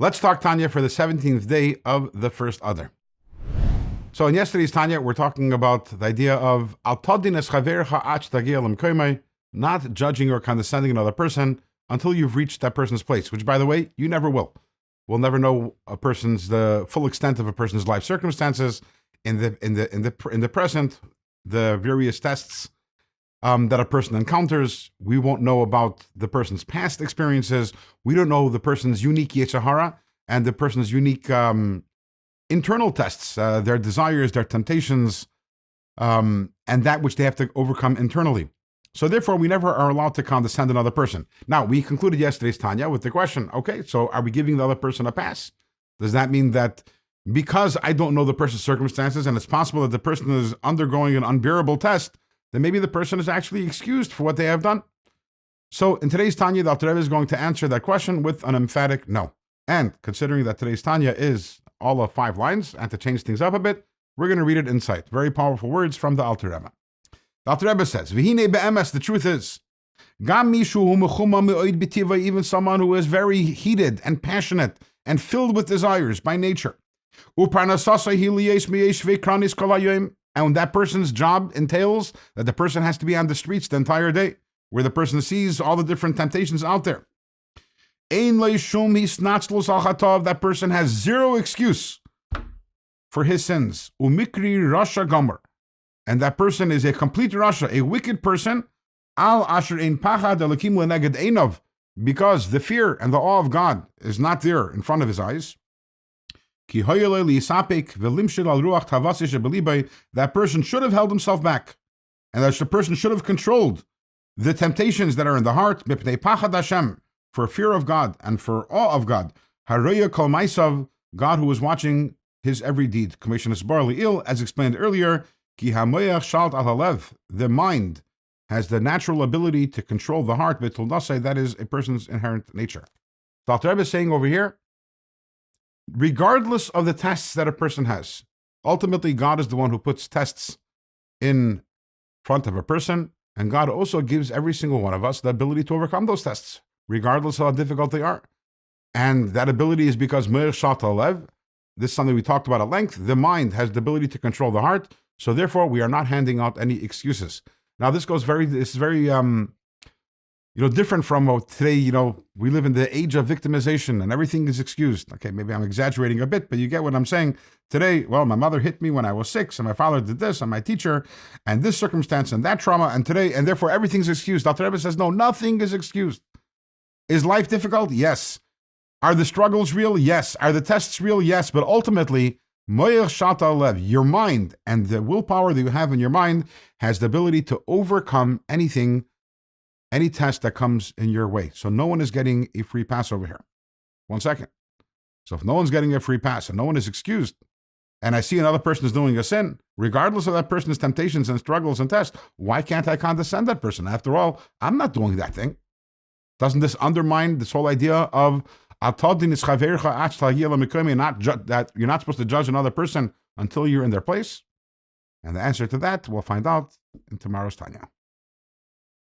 Let's talk Tanya for the 17th day of the first Adar. So in yesterday's Tanya, we're talking about the idea of not judging or condescending another person until you've reached that person's place, which, by the way, you never will. We'll never know the full extent of a person's life circumstances in the present, the various tests that a person encounters. We won't know about the person's past experiences. We don't know the person's unique Yetzer Hara and the person's unique internal tests, their desires, their temptations, and that which they have to overcome internally. So therefore, we never are allowed to condescend another person. Now, we concluded yesterday's Tanya with the question, okay, so are we giving the other person a pass? Does that mean that because I don't know the person's circumstances and it's possible that the person is undergoing an unbearable test, then maybe the person is actually excused for what they have done? So in today's Tanya, the Alter Rebbe is going to answer that question with an emphatic no. And considering that today's Tanya is all of 5 lines, and to change things up a bit, we're going to read it in sight. Very powerful words from the Alter Rebbe. The Alter Rebbe says, V'hinei be'emes, the truth is, Gam mishu hu mechuma me'oid b'tiva, even someone who is very heated and passionate and filled with desires by nature. U'parnasasa hi liyes mi'esh ve'kranis kol hayoim, and that person's job entails that the person has to be on the streets the entire day, where the person sees all the different temptations out there. Ein lo shum hisnatzlus al chatav, that person has zero excuse for his sins. Umikri rasha gomer, and that person is a complete rasha, a wicked person. Al asher ein pachad elakim leneged einov, because the fear and the awe of God is not there in front of his eyes. That person should have held himself back, and that the person should have controlled the temptations that are in the heart, for fear of God and for awe of God. God who is watching his every deed. As explained earlier, the mind has the natural ability to control the heart, that is a person's inherent nature. The Alter Rebbe is saying over here, regardless of the tests that a person has, ultimately God is the one who puts tests in front of a person, and God also gives every single one of us the ability to overcome those tests, regardless of how difficult they are. And that ability is because this is something we talked about at length. The mind has the ability to control the heart, so therefore we are not handing out any excuses. Now this is very different from today. We live in the age of victimization and everything is excused. Okay, maybe I'm exaggerating a bit, but you get what I'm saying. Today, well, my mother hit me when I was 6, and my father did this, and my teacher, and this circumstance, and that trauma, and today, and therefore everything's excused. Dr. Rebbe says, no, nothing is excused. Is life difficult? Yes. Are the struggles real? Yes. Are the tests real? Yes. But ultimately, your mind and the willpower that you have in your mind has the ability to overcome anything, any test that comes in your way. So no one is getting a free pass over here. 1 second. So if no one's getting a free pass and no one is excused, and I see another person is doing a sin, regardless of that person's temptations and struggles and tests, why can't I condescend that person? After all, I'm not doing that thing. Doesn't this undermine this whole idea of that you're not supposed to judge another person until you're in their place? And the answer to that we'll find out in tomorrow's Tanya.